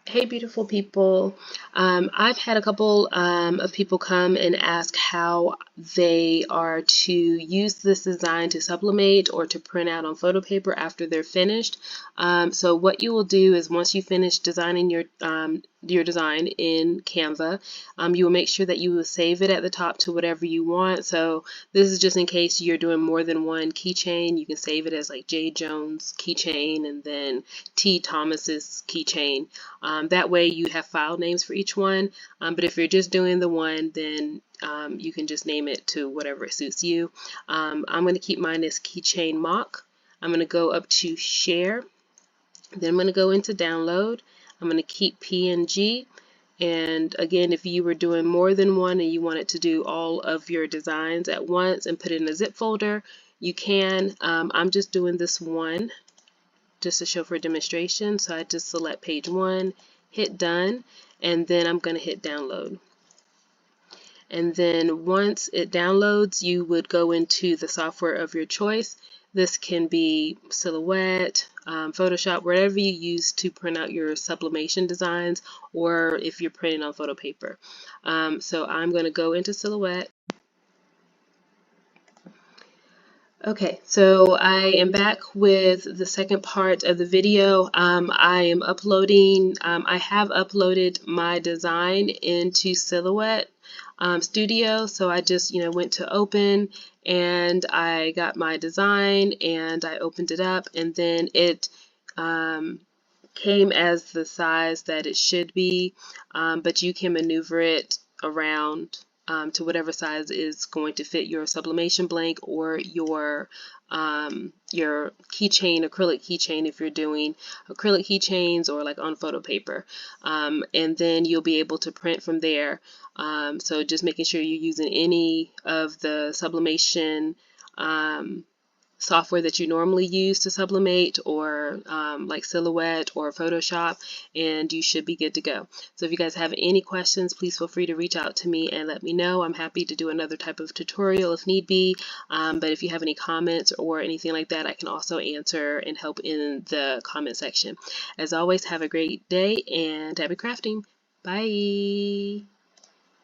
Hey, beautiful people. I've had a couple of people come and ask how they are to use this design to sublimate or to print out on photo paper after they're finished. So what you will do is once you finish designing your design in Canva, you will make sure that you will save it at the top to whatever you want. So this is just in case you're doing more than one keychain. You can save it as like J. Jones keychain and then T. Thomas's keychain. That way you have file names for each one, but if you're just doing the one, then you can just name it to whatever it suits you. I'm going to keep mine as Keychain Mock. I'm going to go up to Share, then I'm going to go into Download. I'm going to keep PNG. And again, if you were doing more than one and you wanted to do all of your designs at once and put it in a zip folder, you can. I'm just doing this one just to show for demonstration. So I just select page 1, hit done, and then I'm going to hit download. And then once it downloads, you would go into the software of your choice. This can be Silhouette, Photoshop, whatever you use to print out your sublimation designs, or if you're printing on photo paper. So I'm going to go into Silhouette. Okay, so I am back with the second part of the video. I am uploading, I have uploaded my design into Silhouette Studio. So I just, went to open and I got my design and I opened it up, and then it came as the size that it should be, but you can maneuver it around to whatever size is going to fit your sublimation blank or your keychain, acrylic keychain, if you're doing acrylic keychains or like on photo paper, and then you'll be able to print from there. So just making sure you're using any of the sublimation software that you normally use to sublimate, or like Silhouette or Photoshop, and you should be good to go. So if you guys have any questions, please feel free to reach out to me and let me know. I'm happy to do another type of tutorial if need be, but if you have any comments or anything like that, I can also answer and help in the comment section. As always, have a great day and happy crafting. Bye!